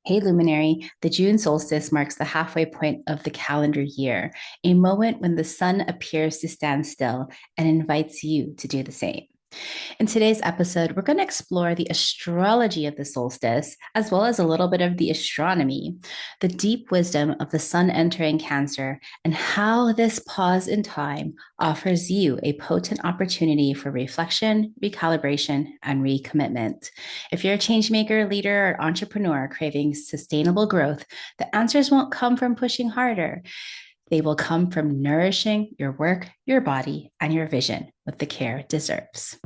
Hey, Luminary, the June solstice marks the halfway point of the calendar year, a moment when the sun appears to stand still and invites you to do the same. In today's episode, we're going to explore the astrology of the solstice, as well as a little bit of the astronomy, the deep wisdom of the sun entering Cancer, and how this pause in time offers you a potent opportunity for reflection, recalibration, and recommitment. If you're a changemaker, leader, or entrepreneur craving sustainable growth, the answers won't come from pushing harder. They will come from nourishing your work, your body, and your vision with the care it deserves.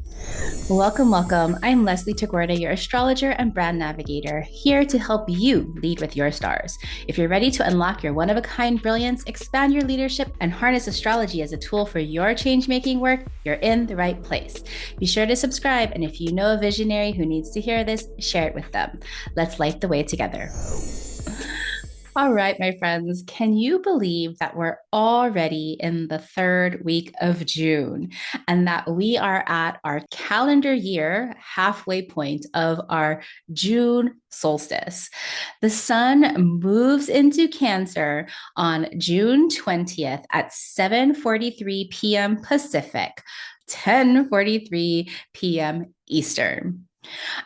Welcome, welcome. I'm Leslie Tagorda, your astrologer and brand navigator, here to help you lead with your stars. If you're ready to unlock your one-of-a-kind brilliance, expand your leadership, and harness astrology as a tool for your change-making work, you're in the right place. Be sure to subscribe, and if you know a visionary who needs to hear this, share it with them. Let's light the way together. All right, my friends, can you believe that we're already in the third week of June and that we are at our calendar year halfway point of our June solstice? The sun moves into Cancer on June 20th at 7:43 p.m. Pacific, 10:43 p.m. Eastern.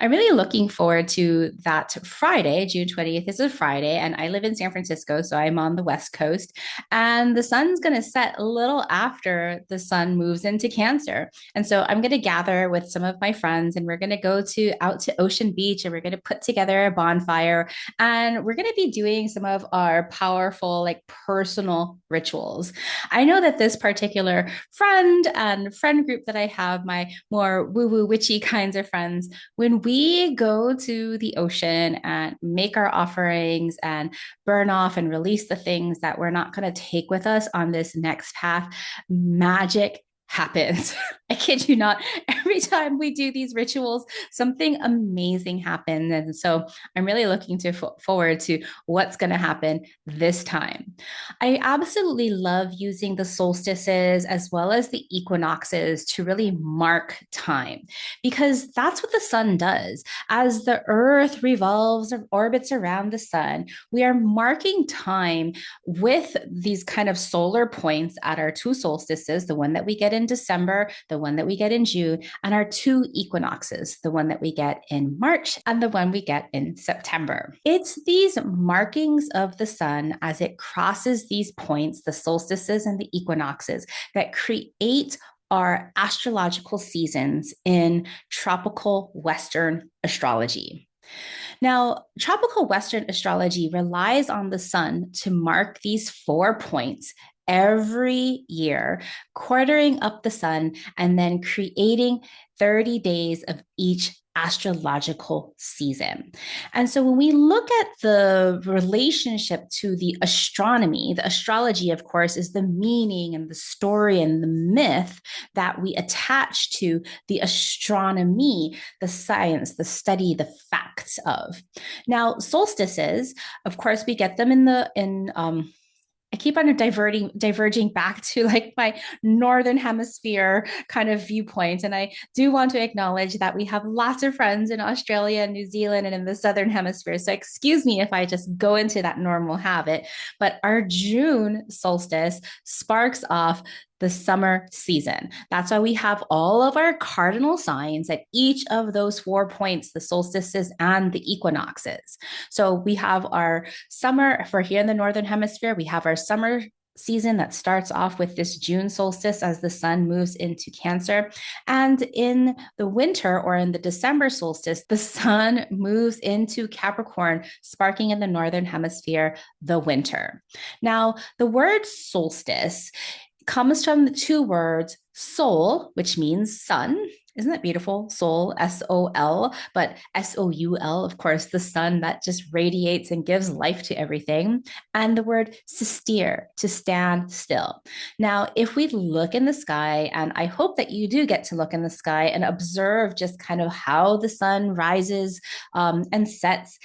I'm really looking forward to that Friday. June 20th is a Friday, and I live in San Francisco, so I'm on the West Coast. And the sun's going to set a little after the sun moves into Cancer. And so I'm going to gather with some of my friends, and we're going to go to out to Ocean Beach, and we're going to put together a bonfire, and we're going to be doing some of our powerful, like personal rituals. I know that this particular friend and friend group that I have, my more woo-woo witchy kinds of friends, when we go to the ocean and make our offerings and burn off and release the things that we're not going to take with us on this next path, magic happens. I kid you not. Every time we do these rituals, something amazing happens. And so I'm really looking forward to what's going to happen this time. I absolutely love using the solstices as well as the equinoxes to really mark time because that's what the sun does. As the earth revolves or orbits around the sun, we are marking time with these kind of solar points at our two solstices, the one that we get in December, the one that we get in June, and our two equinoxes, the one that we get in March and the one we get in September. It's these markings of the sun as it crosses these points, the solstices and the equinoxes, that create our astrological seasons in tropical Western astrology. Now, tropical Western astrology relies on the sun to mark these 4 points every year, quartering up the sun and then creating 30 days of each astrological season. And so when we look at the relationship to the astronomy, the astrology, of course, is the meaning and the story and the myth that we attach to the astronomy, the science, the study, the facts of. Now, solstices, of course, we get them in I keep on diverging back to like my Northern Hemisphere kind of viewpoint. And I do want to acknowledge that we have lots of friends in Australia and New Zealand and in the Southern Hemisphere. So excuse me if I just go into that normal habit. But our June solstice sparks off the summer season. That's why we have all of our cardinal signs at each of those 4 points, the solstices and the equinoxes. So we have our summer for here in the Northern Hemisphere, we have our summer season that starts off with this June solstice as the sun moves into Cancer. And in the winter or in the December solstice, the sun moves into Capricorn, sparking in the Northern Hemisphere the winter. Now, the word solstice comes from the two words sol, which means sun. Isn't that beautiful? Sol, S-O-L, but S-O-U-L, of course, the sun that just radiates and gives life to everything. And the word sistere, to stand still. Now, if we look in the sky, and I hope that you do get to look in the sky and observe just kind of how the sun rises and sets,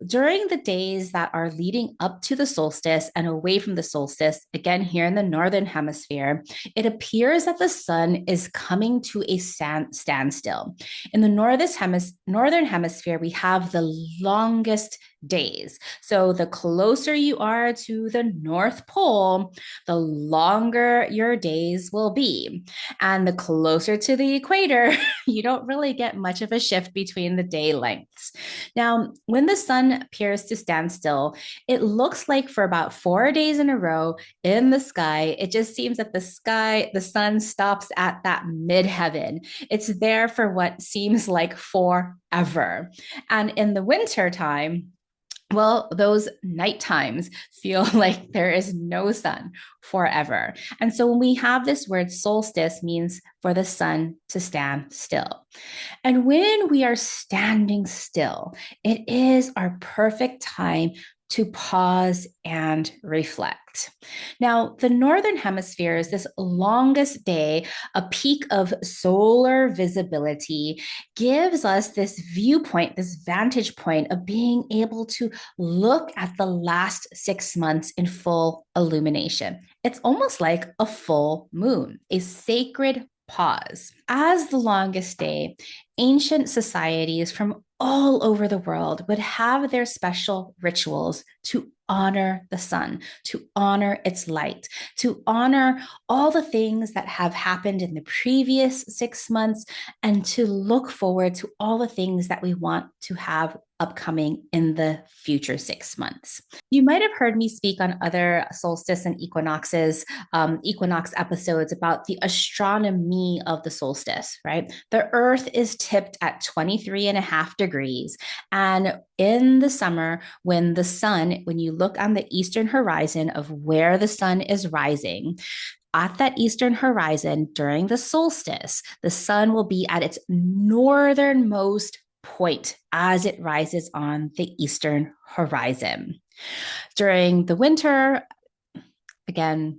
during the days that are leading up to the solstice and away from the solstice, again here in the Northern Hemisphere, it appears that the sun is coming to a standstill. In the Northern Hemisphere, we have the longest days. So the closer you are to the North Pole, the longer your days will be. And the closer to the equator, you don't really get much of a shift between the day lengths. Now, when the sun appears to stand still, it looks like for about 4 days in a row in the sky, it just seems that the sun stops at that midheaven. It's there for what seems like forever. And in the winter time, well, those night times feel like there is no sun forever. And so when we have this word solstice means for the sun to stand still. And when we are standing still, it is our perfect time to pause and reflect. Now, the Northern Hemisphere is this longest day, a peak of solar visibility, gives us this viewpoint, this vantage point of being able to look at the last 6 months in full illumination. It's almost like a full moon, a sacred pause. As the longest day, ancient societies from all over the world would have their special rituals to honor the sun, to honor its light, to honor all the things that have happened in the previous 6 months, and to look forward to all the things that we want to have upcoming in the future 6 months. You might have heard me speak on other solstice and equinox episodes about the astronomy of the solstice, right? The earth is tipped at 23 and a half degrees. And in the summer, when you look on the eastern horizon of where the sun is rising, at that eastern horizon during the solstice, the sun will be at its northernmost point as it rises on the eastern horizon. During the winter, again,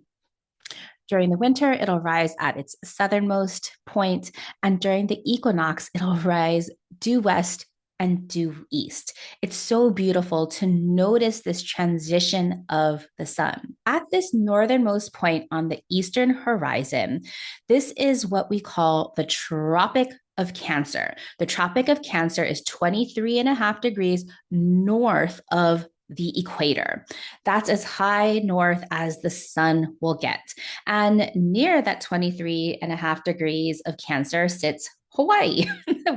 during the winter, it'll rise at its southernmost point, and during the equinox, it'll rise due west and due east. It's so beautiful to notice this transition of the sun. At this northernmost point on the eastern horizon, this is what we call the Tropic of Cancer. The Tropic of Cancer is 23 and a half degrees north of the equator. That's as high north as the sun will get. And near that 23 and a half degrees of Cancer sits Hawaii,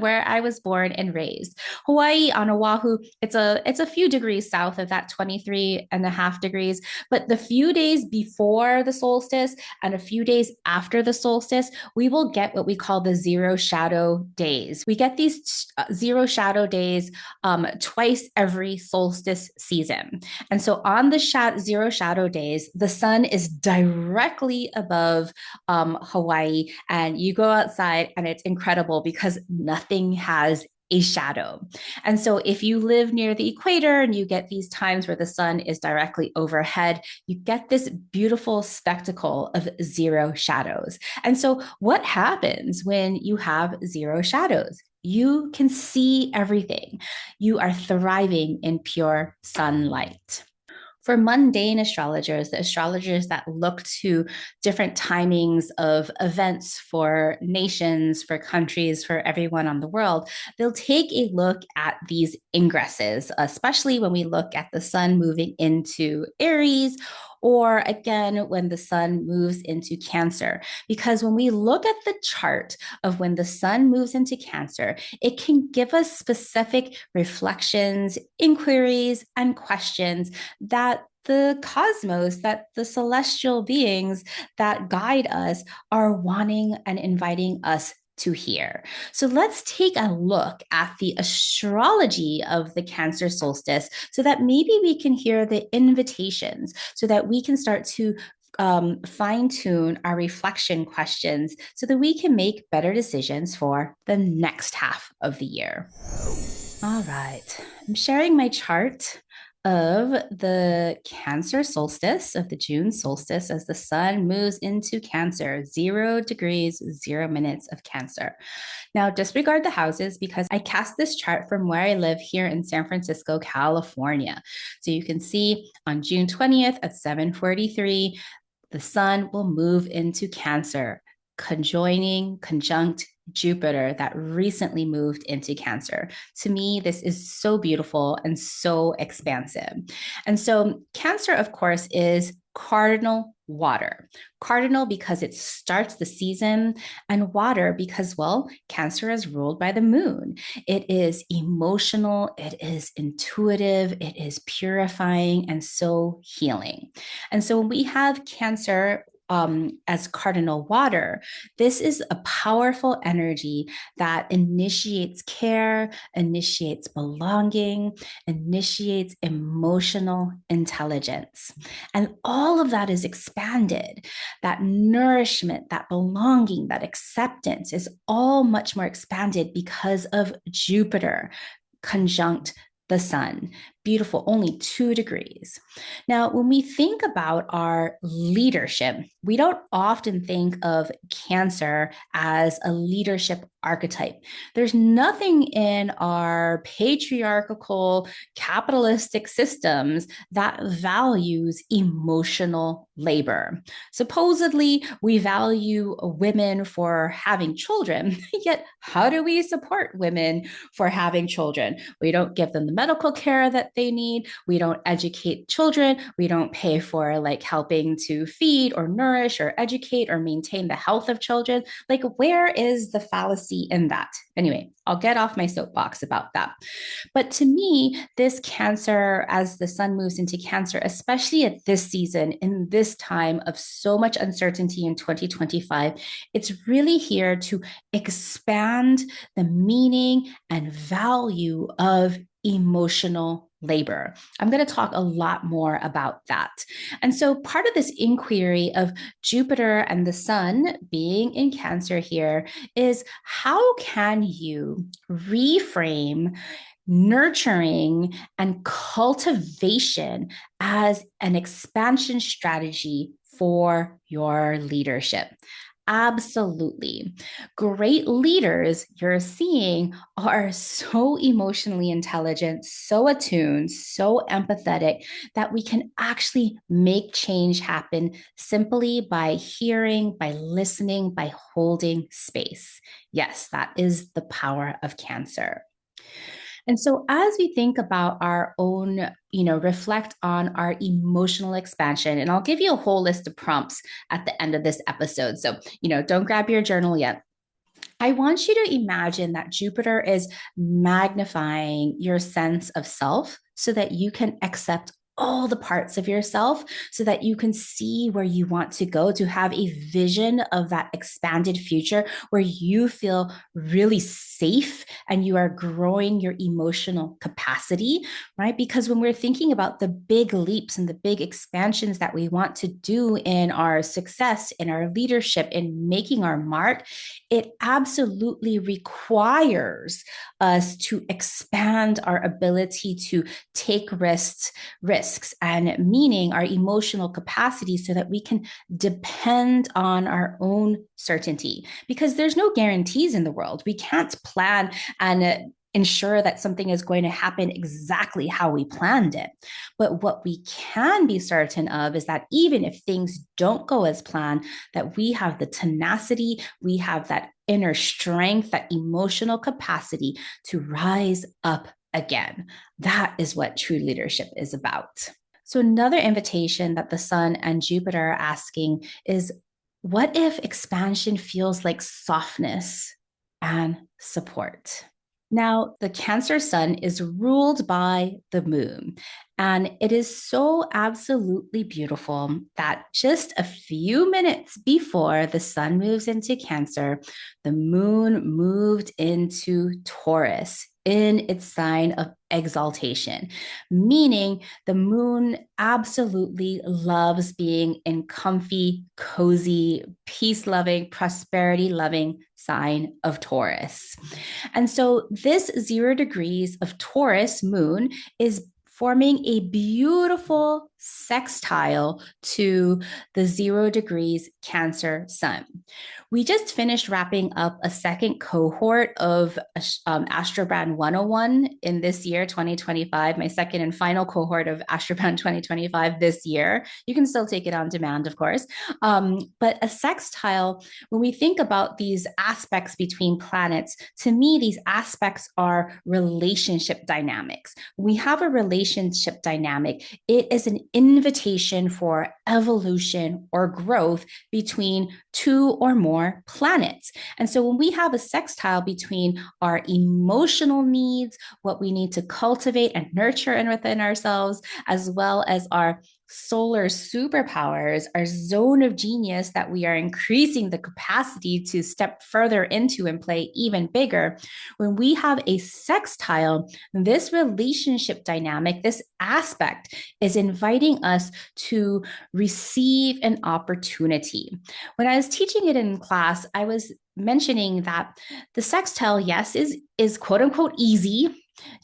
where I was born and raised. Hawaii on Oahu, it's a few degrees south of that 23 and a half degrees, but the few days before the solstice and a few days after the solstice, we will get what we call the zero shadow days. We get these zero shadow days twice every solstice season. And so on the zero shadow days, the sun is directly above Hawaii, and you go outside and it's incredible because nothing has a shadow. And so if you live near the equator and you get these times where the sun is directly overhead, you get this beautiful spectacle of zero shadows. And so what happens when you have zero shadows? You can see everything. You are thriving in pure sunlight. For mundane astrologers, the astrologers that look to different timings of events for nations, for countries, for everyone on the world, they'll take a look at these ingresses, especially when we look at the sun moving into Aries, or again, when the sun moves into Cancer. Because when we look at the chart of when the sun moves into Cancer, it can give us specific reflections, inquiries, and questions that the cosmos, that the celestial beings that guide us are wanting and inviting us to hear. So let's take a look at the astrology of the Cancer solstice so that maybe we can hear the invitations, so that we can start to fine tune our reflection questions so that we can make better decisions for the next half of the year. All right, I'm sharing my chart of the Cancer solstice, of the June solstice, as the sun moves into Cancer, 0 degrees, 0 minutes of Cancer. Now, disregard the houses because I cast this chart from where I live here in San Francisco, California. So you can see on June 20th at 7:43, the sun will move into Cancer, conjunct Jupiter that recently moved into Cancer. To me, this is so beautiful and so expansive. And so, Cancer, of course, is cardinal water. Cardinal because it starts the season, and water because, well, Cancer is ruled by the moon. It is emotional, it is intuitive, it is purifying, and so healing. And so when we have Cancer as cardinal water, this is a powerful energy that initiates care, initiates belonging, initiates emotional intelligence. And all of that is expanded. That nourishment, that belonging, that acceptance is all much more expanded because of Jupiter conjunct the sun. Beautiful, only 2 degrees. Now, when we think about our leadership, we don't often think of Cancer as a leadership archetype. There's nothing in our patriarchal, capitalistic systems that values emotional labor. Supposedly, we value women for having children, yet, how do we support women for having children? We don't give them the medical care that they need. We don't educate children. We don't pay for like helping to feed or nourish or educate or maintain the health of children. Like, where is the fallacy in that? Anyway, I'll get off my soapbox about that. But to me, this Cancer, as the sun moves into Cancer, especially at this season, in this time of so much uncertainty in 2025, it's really here to expand the meaning and value of emotional labor. I'm going to talk a lot more about that. And so, part of this inquiry of Jupiter and the sun being in Cancer here is how can you reframe nurturing and cultivation as an expansion strategy for your leadership? Absolutely. Great leaders you're seeing are so emotionally intelligent, so attuned, so empathetic that we can actually make change happen simply by hearing, by listening, by holding space. Yes, that is the power of Cancer. And so as we think about our own, reflect on our emotional expansion, and I'll give you a whole list of prompts at the end of this episode. So, don't grab your journal yet. I want you to imagine that Jupiter is magnifying your sense of self so that you can accept all the parts of yourself so that you can see where you want to go, to have a vision of that expanded future where you feel really safe and you are growing your emotional capacity, right? Because when we're thinking about the big leaps and the big expansions that we want to do in our success, in our leadership, in making our mark, it absolutely requires us to expand our ability to take risks and meaning our emotional capacity so that we can depend on our own certainty, because there's no guarantees in the world. We can't plan and ensure that something is going to happen exactly how we planned it. But what we can be certain of is that even if things don't go as planned, that we have the tenacity, we have that inner strength, that emotional capacity to rise up again. That is what true leadership is about. So, another invitation that the sun and Jupiter are asking is, what if expansion feels like softness and support? Now, the Cancer sun is ruled by the moon, and it is so absolutely beautiful that just a few minutes before the sun moves into Cancer, the moon moved into Taurus in its sign of exaltation, meaning the moon absolutely loves being in comfy, cozy, peace loving, prosperity loving sign of Taurus. And so this 0 degrees of Taurus moon is forming a beautiful sextile to the 0 degrees Cancer sun. We just finished wrapping up a second cohort of Astrobrand 101 in this year, 2025, my second and final cohort of Astrobrand 2025 this year. You can still take it on demand, of course. But a sextile, when we think about these aspects between planets, to me, these aspects are relationship dynamics. We have a relationship dynamic. It is an invitation for evolution or growth between two or more planets. And so when we have a sextile between our emotional needs, what we need to cultivate and nurture and within ourselves, as well as our solar superpowers, our zone of genius that we are increasing the capacity to step further into and play even bigger. When we have a sextile, this relationship dynamic, this aspect is inviting us to receive an opportunity. When I was teaching it in class, I was mentioning that the sextile, yes, is quote unquote easy,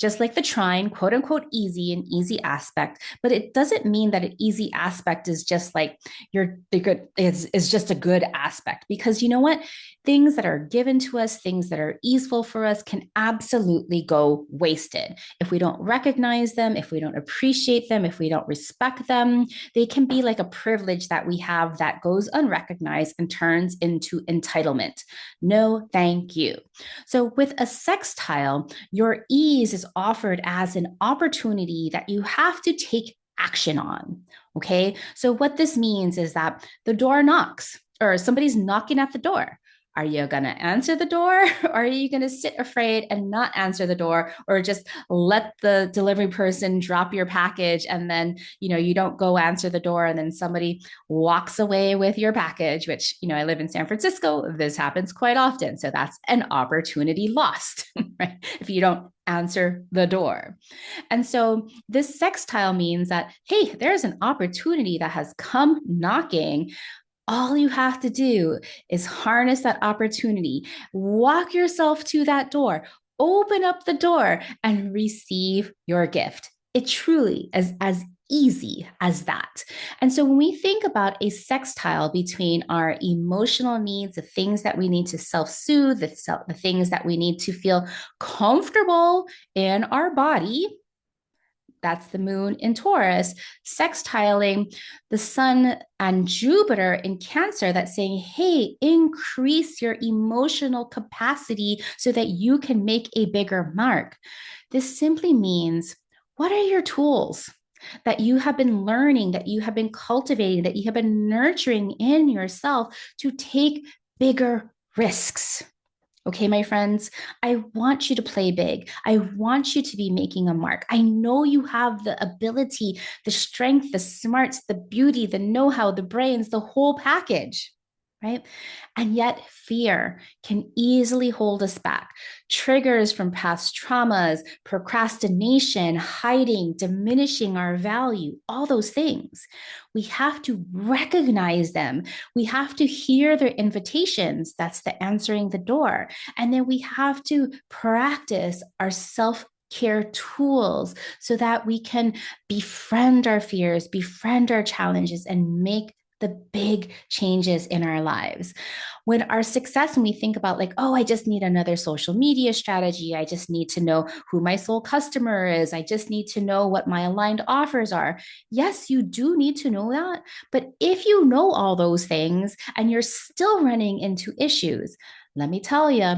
just like the trine, quote unquote easy, an easy aspect, but it doesn't mean that an easy aspect is just like the good is just a good aspect, because you know what? Things that are given to us, things that are easeful for us can absolutely go wasted. If we don't recognize them, if we don't appreciate them, if we don't respect them, they can be like a privilege that we have that goes unrecognized and turns into entitlement. No, thank you. So with a sextile, your ease is offered as an opportunity that you have to take action on. Okay. So what this means is that the door knocks or somebody's knocking at the door. Are you going to answer the door, or are you going to sit afraid and not answer the door, or just let the delivery person drop your package and then, you don't go answer the door and then somebody walks away with your package, which, I live in San Francisco. This happens quite often. So that's an opportunity lost, right? If you don't answer the door. And so this sextile means that, hey, there's an opportunity that has come knocking. All you have to do is harness that opportunity, walk yourself to that door, open up the door, and receive your gift. It truly is as easy as that. And so when we think about a sextile between our emotional needs, the things that we need to self-soothe, the things that we need to feel comfortable in our body, that's the moon in Taurus, sextiling the sun and Jupiter in Cancer, that's saying, hey, increase your emotional capacity so that you can make a bigger mark. This simply means, what are your tools that you have been learning, that you have been cultivating, that you have been nurturing in yourself to take bigger risks? Okay, my friends, I want you to play big. I want you to be making a mark. I know you have the ability, the strength, the smarts, the beauty, the know-how, the brains, the whole package, right? And yet fear can easily hold us back. Triggers from past traumas, procrastination, hiding, diminishing our value, all those things. We have to recognize them. We have to hear their invitations. That's the answering the door. And then we have to practice our self-care tools so that we can befriend our fears, befriend our challenges, and make the big changes in our lives. When our success, when we think about like, oh, I just need another social media strategy. I just need to know who my soul customer is. I just need to know what my aligned offers are. Yes, you do need to know that. But if you know all those things and you're still running into issues, let me tell you,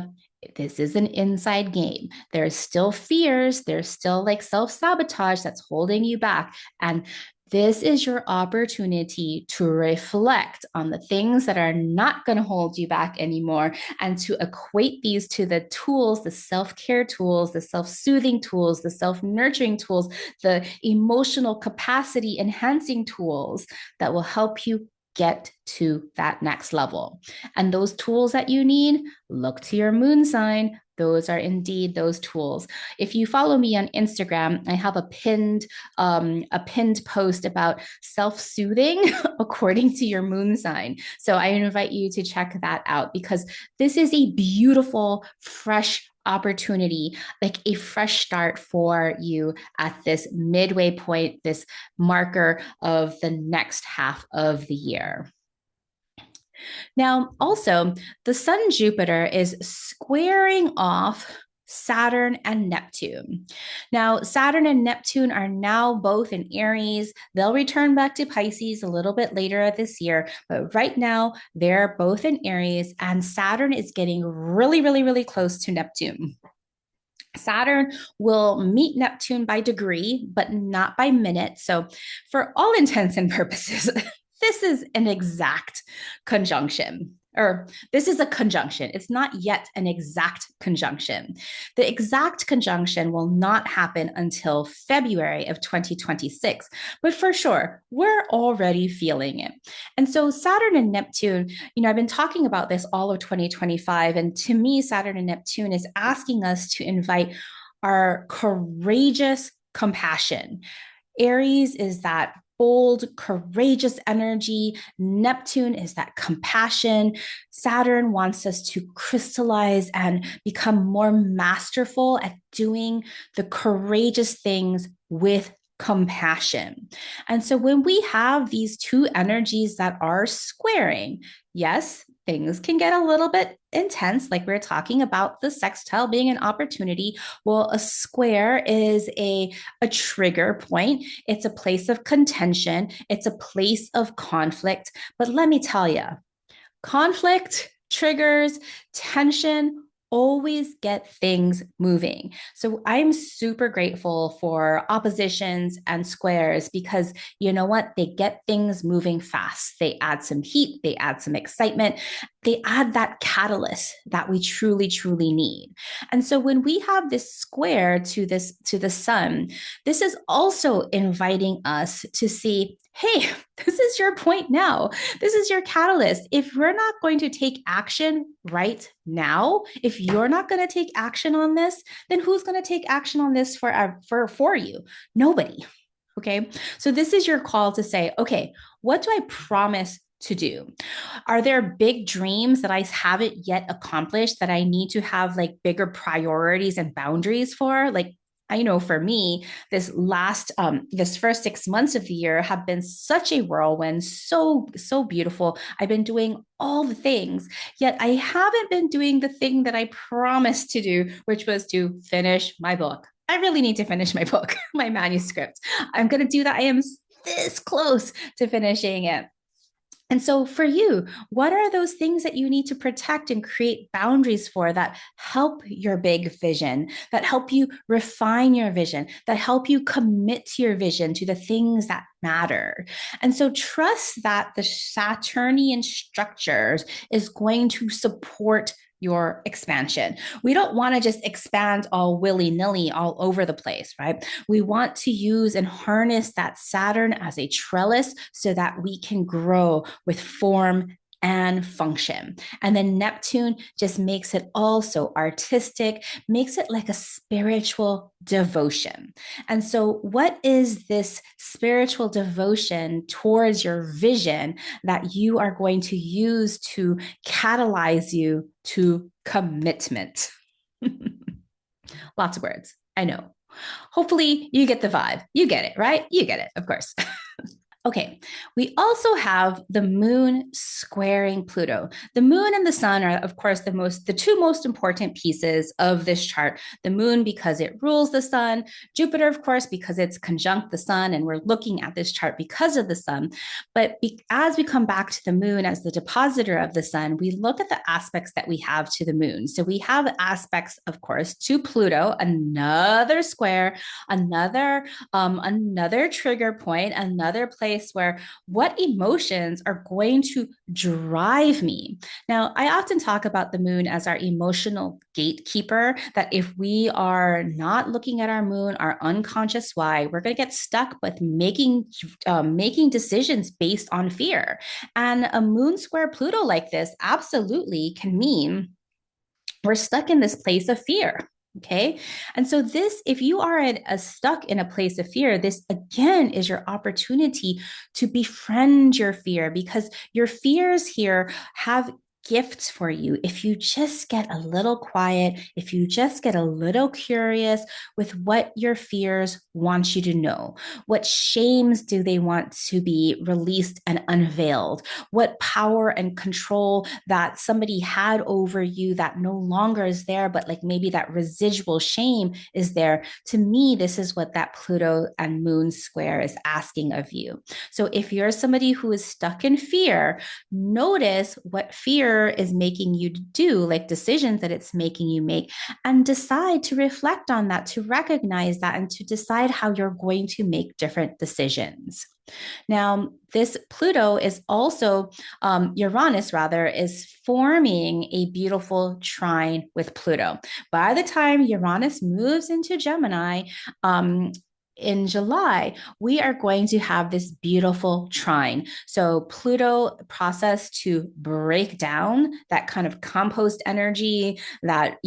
this is an inside game. There's still fears. There's still like self-sabotage that's holding you back. And this is your opportunity to reflect on the things that are not going to hold you back anymore and to equate these to the tools, the self-care tools, the self-soothing tools, the self-nurturing tools, the emotional capacity enhancing tools that will help you get to that next level. And those tools that you need, look to your moon sign. Those are indeed those tools. If you follow me on Instagram, I have a pinned post about self-soothing according to your moon sign. So I invite you to check that out because this is a beautiful, fresh opportunity, like a fresh start for you at this midway point, this marker of the next half of the year. Now, also, the Sun Jupiter is squaring off Saturn and Neptune. Now, Saturn and Neptune are now both in Aries. They'll return back to Pisces a little bit later this year, but right now they're both in Aries, and Saturn is getting really, really, really close to Neptune. Saturn will meet Neptune by degree, but not by minute. So, for all intents and purposes, this is an exact conjunction. Or this is a conjunction. It's not yet an exact conjunction. The exact conjunction will not happen until February of 2026. But for sure, we're already feeling it. And so Saturn and Neptune, I've been talking about this all of 2025. And to me, Saturn and Neptune is asking us to invite our courageous compassion. Aries is that bold, courageous energy. Neptune is that compassion. Saturn wants us to crystallize and become more masterful at doing the courageous things with compassion. And so when we have these two energies that are squaring, yes, things can get a little bit intense, like we we're talking about the sextile being an opportunity. Well, a square is a trigger point. It's a place of contention. It's a place of conflict. But let me tell you, conflict, triggers, tension, always get things moving. So I'm super grateful for oppositions and squares because you know what? They get things moving fast. They add some heat, they add some excitement, they add that catalyst that we truly, truly need. And so when we have this square to the sun, this is also inviting us to see, hey, this is your point now. This is your catalyst. If we're not going to take action right now, if you're not going to take action on this, then who's going to take action on this for you? Nobody. Okay. So this is your call to say, okay, what do I promise to do? Are there big dreams that I haven't yet accomplished that I need to have like bigger priorities and boundaries for? Like, I know for me, this first 6 months of the year have been such a whirlwind, so beautiful. I've been doing all the things, yet I haven't been doing the thing that I promised to do, which was to finish my book. I really need to finish my book, my manuscript. I'm going to do that. I am this close to finishing it. And so for you, what are those things that you need to protect and create boundaries for that help your big vision, that help you refine your vision, that help you commit to your vision, to the things that matter? And so trust that the Saturnian structures is going to support your expansion. We don't want to just expand all willy-nilly all over the place, right? We want to use and harness that Saturn as a trellis so that we can grow with form and function. And then Neptune just makes it also artistic, makes it like a spiritual devotion. And so, what is this spiritual devotion towards your vision that you are going to use to catalyze you to commitment? Lots of words, I know. Hopefully, you get the vibe. You get it, right? You get it, of course. Okay, we also have the moon squaring Pluto. The moon and the sun are, of course, the two most important pieces of this chart. The moon because it rules the sun, Jupiter, of course, because it's conjunct the sun, and we're looking at this chart because of the sun. But as we come back to the moon as the depositor of the sun, we look at the aspects that we have to the moon. So we have aspects, of course, to Pluto, another square, another trigger point, another place where what emotions are going to drive me. Now, I often talk about the moon as our emotional gatekeeper, that if we are not looking at our moon, our unconscious why, we're going to get stuck with making decisions based on fear. And a moon square Pluto like this absolutely can mean we're stuck in this place of fear. Okay. And so if you are stuck in a place of fear, this again is your opportunity to befriend your fear, because your fears here have gifts for you if you just get a little quiet, if you just get a little curious with what your fears want you to know. What shames do they want to be released and unveiled? What power and control that somebody had over you that no longer is there, but like maybe that residual shame is there. To me, this is what that Pluto and Moon square is asking of you. So if you're somebody who is stuck in fear, notice what fear is making you do, like decisions that it's making you make, and decide to reflect on that, to recognize that, and to decide how you're going to make different decisions. Now, this Pluto is also, Uranus rather, is forming a beautiful trine with Pluto. By the time Uranus moves into Gemini, in July, we are going to have this beautiful trine. So Pluto process to break down that kind of compost energy, that,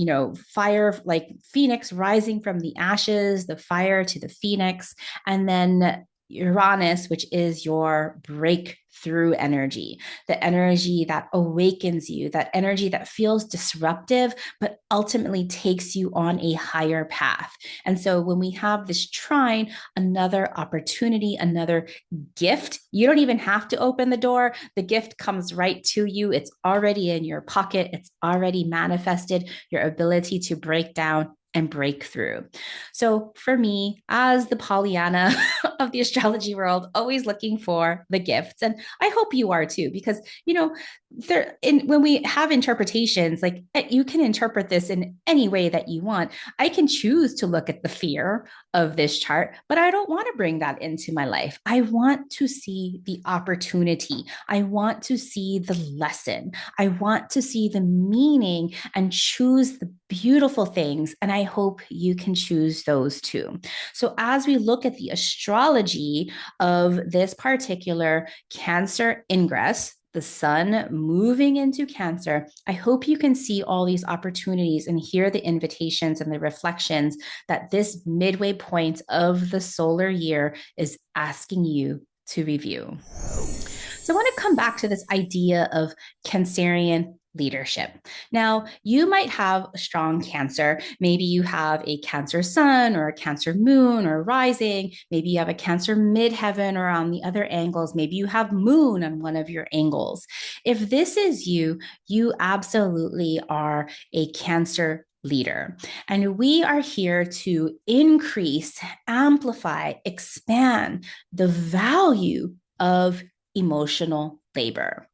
fire, like phoenix rising from the ashes, the fire to the phoenix, and then Uranus, which is your breakthrough energy, the energy that awakens you, that energy that feels disruptive, but ultimately takes you on a higher path. And so when we have this trine, another opportunity, another gift, you don't even have to open the door. The gift comes right to you. It's already in your pocket. It's already manifested, your ability to break down and break through. So for me, as the Pollyanna of the astrology world, always looking for the gifts. And I hope you are too, because, when we have interpretations, like you can interpret this in any way that you want. I can choose to look at the fear of this chart, but I don't want to bring that into my life. I want to see the opportunity. I want to see the lesson. I want to see the meaning and choose the beautiful things. And I hope you can choose those too. So as we look at the astrology of this particular Cancer ingress, the sun moving into Cancer, I hope you can see all these opportunities and hear the invitations and the reflections that this midway point of the solar year is asking you to review. So I want to come back to this idea of Cancerian leadership. Now, you might have a strong Cancer. Maybe you have a Cancer sun or a Cancer moon or rising. Maybe you have a Cancer midheaven or on the other angles. Maybe you have moon on one of your angles. If this is you, you absolutely are a Cancer leader. And we are here to increase, amplify, expand the value of emotional labor.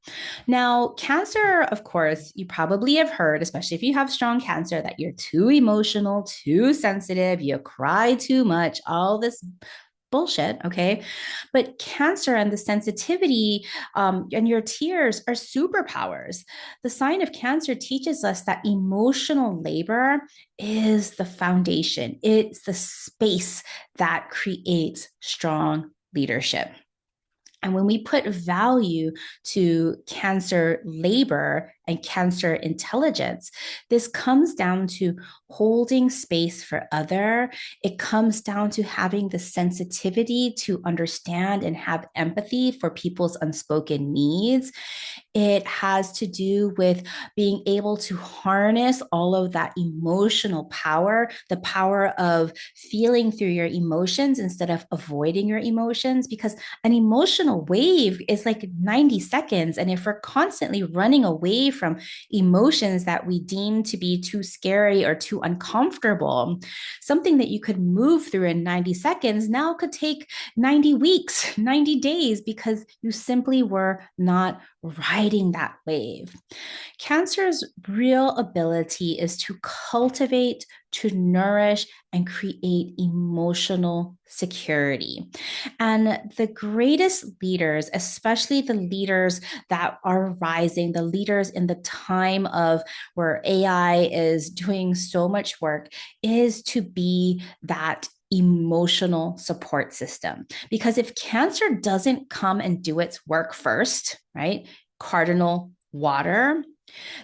Now, Cancer, of course, you probably have heard, especially if you have strong Cancer, that you're too emotional, too sensitive, you cry too much, all this bullshit, okay? But Cancer and the sensitivity and your tears are superpowers. The sign of Cancer teaches us that emotional labor is the foundation, it's the space that creates strong leadership. And when we put value to Cancer labor and Cancer intelligence, this comes down to holding space for other. It comes down to having the sensitivity to understand and have empathy for people's unspoken needs. It has to do with being able to harness all of that emotional power, the power of feeling through your emotions instead of avoiding your emotions, because an emotional wave is like 90 seconds. And if we're constantly running away from emotions that we deem to be too scary or too uncomfortable, something that you could move through in 90 seconds now could take 90 weeks, 90 days, because you simply were not riding that wave. Cancer's real ability is to cultivate, to nourish, and create emotional security. And the greatest leaders, especially the leaders that are rising, the leaders in the time of where AI is doing so much work, is to be that emotional support system. Because if Cancer doesn't come and do its work first, right? Cardinal water,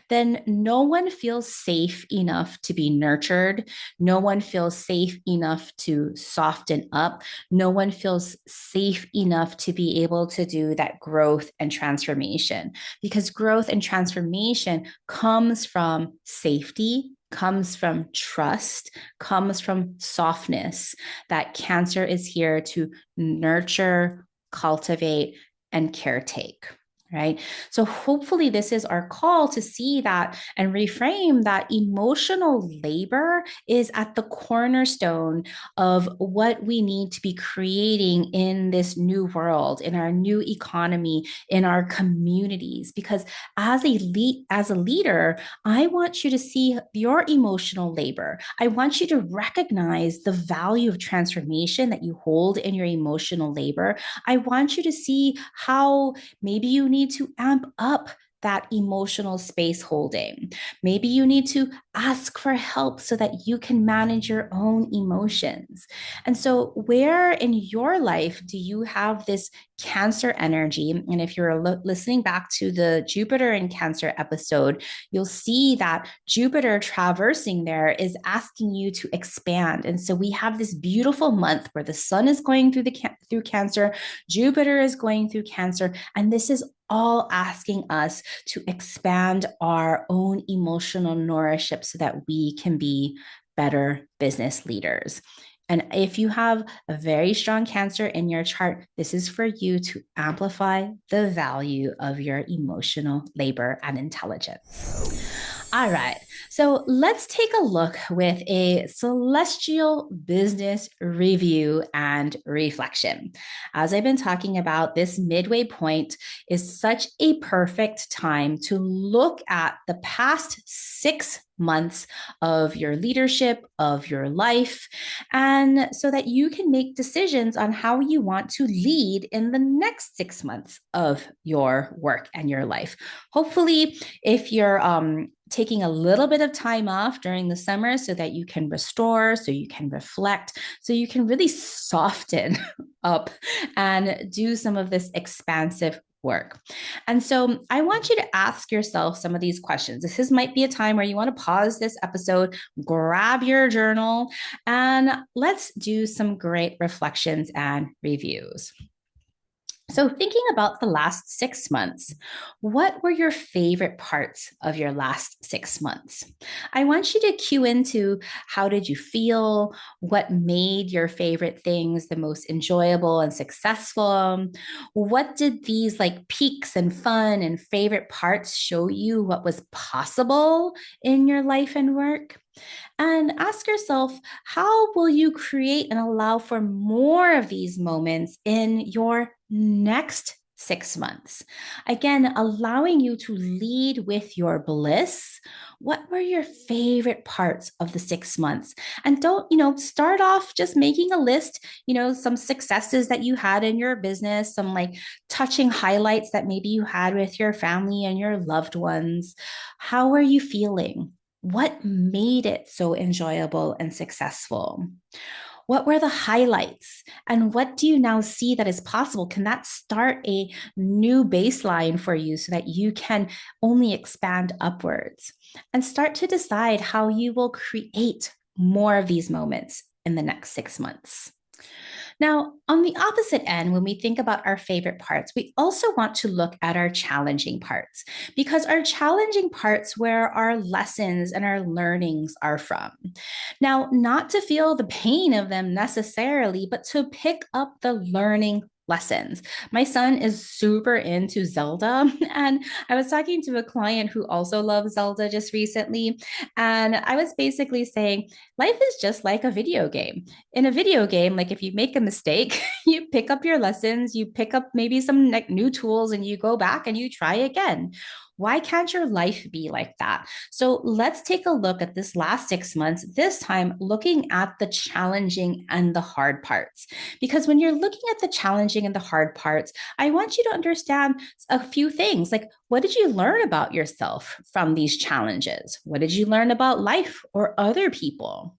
then no one feels safe enough to be nurtured. No one feels safe enough to soften up. No one feels safe enough to be able to do that growth and transformation, because growth and transformation comes from safety, comes from trust, comes from softness. That Cancer is here to nurture, cultivate, and caretake. Right. So hopefully this is our call to see that and reframe that emotional labor is at the cornerstone of what we need to be creating in this new world, in our new economy, in our communities. Because as a leader, I want you to see your emotional labor. I want you to recognize the value of transformation that you hold in your emotional labor. I want you to see how maybe you need to amp up that emotional space holding. Maybe you need to ask for help so that you can manage your own emotions. And so, where in your life do you have this Cancer energy? And if you're listening back to the Jupiter and Cancer episode, you'll see that Jupiter traversing there is asking you to expand. And so we have this beautiful month where the sun is going through Cancer, Jupiter is going through Cancer, and this is all asking us to expand our own emotional nourishment so that we can be better business leaders. And if you have a very strong Cancer in your chart, this is for you to amplify the value of your emotional labor and intelligence. All right. So let's take a look with a celestial business review and reflection. As I've been talking about, this midway point is such a perfect time to look at the past 6 months of your leadership, of your life, and so that you can make decisions on how you want to lead in the next 6 months of your work and your life. Hopefully, if you're taking a little bit of time off during the summer so that you can restore, so you can reflect, so you can really soften up and do some of this expansive work. And so I want you to ask yourself some of these questions. This might be a time where you want to pause this episode, grab your journal, and let's do some great reflections and reviews. So, thinking about the last 6 months, what were your favorite parts of your last 6 months? I want you to cue into how did you feel? What made your favorite things the most enjoyable and successful? What did these like peaks and fun and favorite parts show you what was possible in your life and work? And ask yourself, how will you create and allow for more of these moments in your next 6 months? Again, allowing you to lead with your bliss. What were your favorite parts of the 6 months? And don't, start off just making a list, some successes that you had in your business, some like touching highlights that maybe you had with your family and your loved ones. How are you feeling? What made it so enjoyable and successful? What were the highlights? And what do you now see that is possible? Can that start a new baseline for you so that you can only expand upwards? And start to decide how you will create more of these moments in the next 6 months. Now, on the opposite end, when we think about our favorite parts, we also want to look at our challenging parts, because our challenging parts where our lessons and our learnings are from. Now, not to feel the pain of them necessarily, but to pick up the learning lessons. My son is super into Zelda, and I was talking to a client who also loves Zelda just recently, and I was basically saying life is just like a video game. In a video game, like if you make a mistake, you pick up your lessons, you pick up maybe some new tools, and you go back and you try again. Why can't your life be like that? So let's take a look at this last 6 months, this time looking at the challenging and the hard parts. Because when you're looking at the challenging and the hard parts, I want you to understand a few things. Like, what did you learn about yourself from these challenges? What did you learn about life or other people?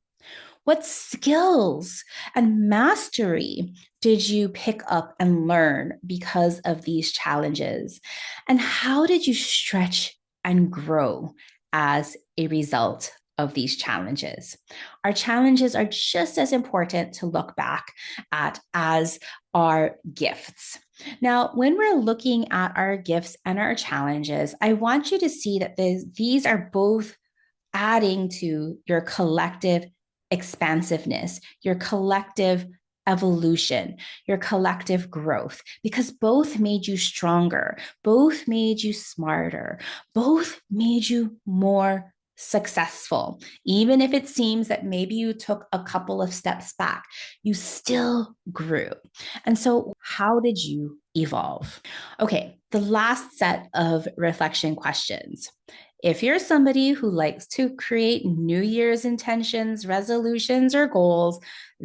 What skills and mastery did you pick up and learn because of these challenges? And how did you stretch and grow as a result of these challenges. Our challenges are just as important to look back at as our gifts. Now, when we're looking at our gifts and our challenges, I want you to see that these are both adding to your collective expansiveness, your collective evolution, your collective growth, because both made you stronger, both made you smarter, both made you more successful. Even if it seems that maybe you took a couple of steps back, you still grew. And so, how did you evolve? Okay, the last set of reflection questions. If you're somebody who likes to create New Year's intentions, resolutions, or goals,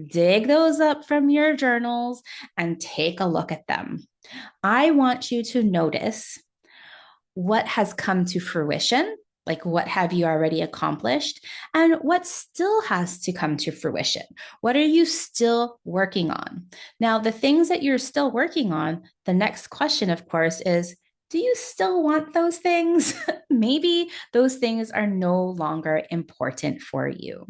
dig those up from your journals and take a look at them. I want you to notice what has come to fruition, like what have you already accomplished, and what still has to come to fruition. What are you still working on? Now, the things that you're still working on, the next question, of course, is, do you still want those things? Maybe those things are no longer important for you.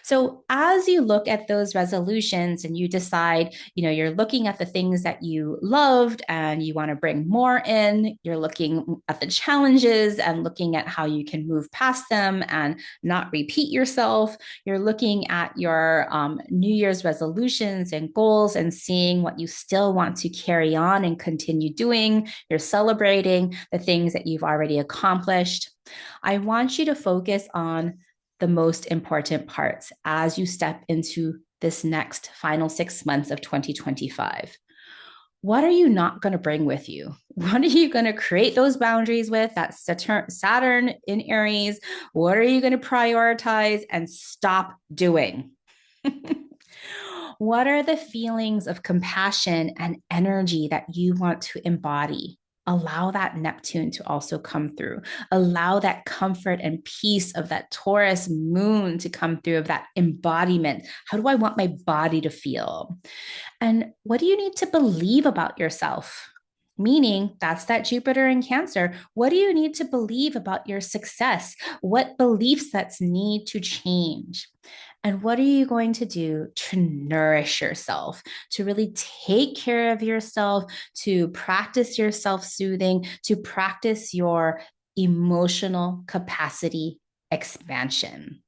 So as you look at those resolutions and you decide, you're looking at the things that you loved and you want to bring more in, you're looking at the challenges and looking at how you can move past them and not repeat yourself. You're looking at your New Year's resolutions and goals and seeing what you still want to carry on and continue doing. You're celebrating the things that you've already accomplished. I want you to focus on the most important parts as you step into this next final 6 months of 2025. What are you not going to bring with you? What are you going to create those boundaries with? That's Saturn in Aries. What are you going to prioritize and stop doing? What are the feelings of compassion and energy that you want to embody? Allow that Neptune to also come through. Allow that comfort and peace of that Taurus moon to come through, of that embodiment. How do I want my body to feel? And what do you need to believe about yourself? Meaning, that's that Jupiter in Cancer. What do you need to believe about your success? What belief sets need to change? And what are you going to do to nourish yourself, to really take care of yourself, to practice your self soothing, to practice your emotional capacity expansion?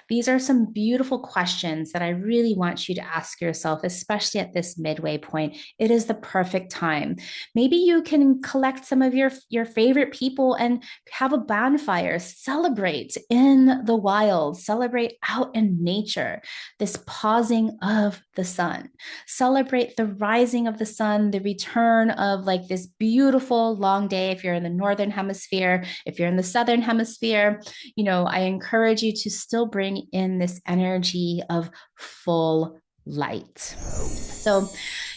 These are some beautiful questions that I really want you to ask yourself, especially at this midway point. It is the perfect time. Maybe you can collect some of your favorite people and have a bonfire, celebrate in the wild, celebrate out in nature, this pausing of the sun, celebrate the rising of the sun, the return of like this beautiful long day. If you're in the Northern Hemisphere, if you're in the Southern Hemisphere, I encourage you to still bring in this energy of full light. So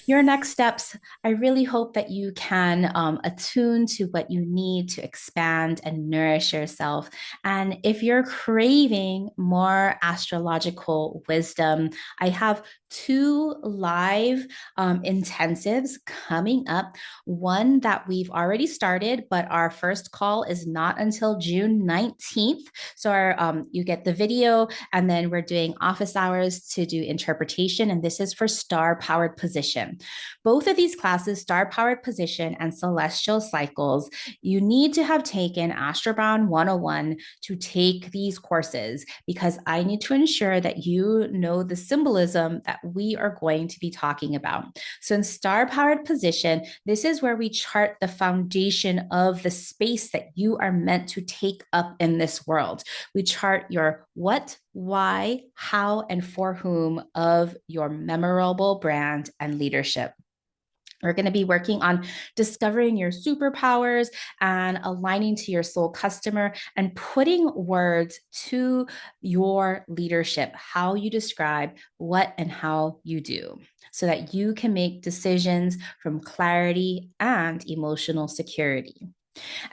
your next steps, I really hope that you can attune to what you need to expand and nourish yourself. And if you're craving more astrological wisdom, I have 2 live intensives coming up. One that we've already started, but our first call is not until June 19th. So you get the video, and then we're doing office hours to do interpretation. And this is for star-powered position. Both of these classes, star-powered position and celestial cycles, you need to have taken Astrobound 101 to take these courses, because I need to ensure that you know the symbolism that we are going to be talking about. So in star-powered position, this is where we chart the foundation of the space that you are meant to take up in this world. We chart your what, why, how, and for whom of your memorable brand and leadership. We're going to be working on discovering your superpowers and aligning to your soul customer and putting words to your leadership, how you describe what and how you do, so that you can make decisions from clarity and emotional security.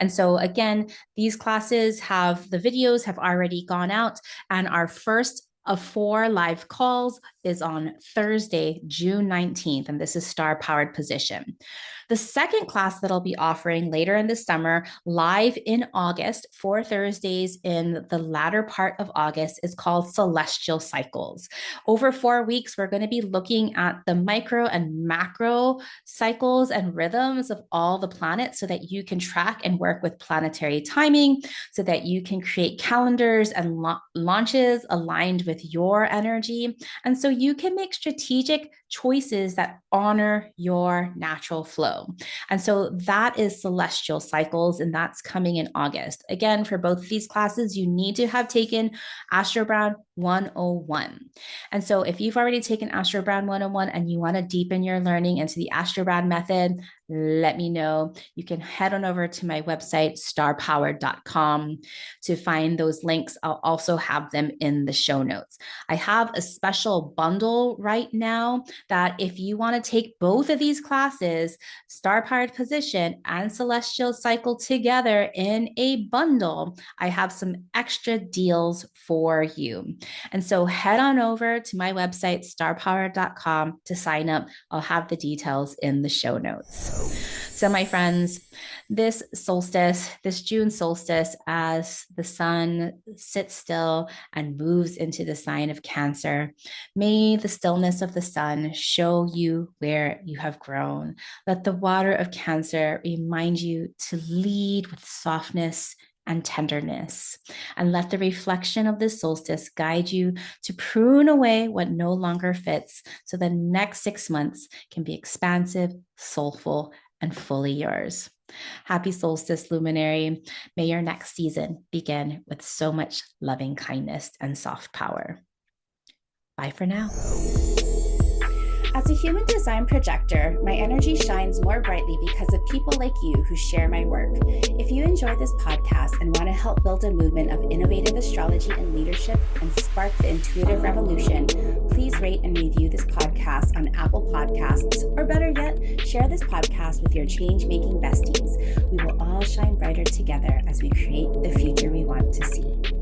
And so again, these classes the videos have already gone out, and our first of 4 live calls is on Thursday, June 19th, and this is star-powered position. The second class that I'll be offering later in the summer, live in August, 4 Thursdays in the latter part of August, is called Celestial Cycles. Over 4 weeks, we're going to be looking at the micro and macro cycles and rhythms of all the planets so that you can track and work with planetary timing, so that you can create calendars and launches aligned with your energy. And so you can make strategic choices that honor your natural flow. And so that is Celestial Cycles, and that's coming in August. Again, for both of these classes, you need to have taken Astro Brown 101. And so if you've already taken Astro Brown 101 and you want to deepen your learning into the Astro Brown method, let me know. You can head on over to my website, starpowered.com, to find those links. I'll also have them in the show notes. I have a special bundle right now that if you want to take both of these classes, Star Powered Position and Celestial Cycle together in a bundle, I have some extra deals for you. And so head on over to my website, starpowered.com, to sign up. I'll have the details in the show notes. So my friends, this solstice, this June solstice, as the sun sits still and moves into the sign of Cancer, may the stillness of the sun show you where you have grown. Let the water of Cancer remind you to lead with softness and tenderness, and let the reflection of this solstice guide you to prune away what no longer fits, so the next 6 months can be expansive, soulful, and fully yours. Happy solstice, luminary. May your next season begin with so much loving kindness and soft power. Bye for now. As a human design projector, my energy shines more brightly because of people like you who share my work. If you enjoy this podcast and want to help build a movement of innovative astrology and leadership and spark the intuitive revolution, please rate and review this podcast on Apple Podcasts, or better yet, share this podcast with your change-making besties. We will all shine brighter together as we create the future we want to see.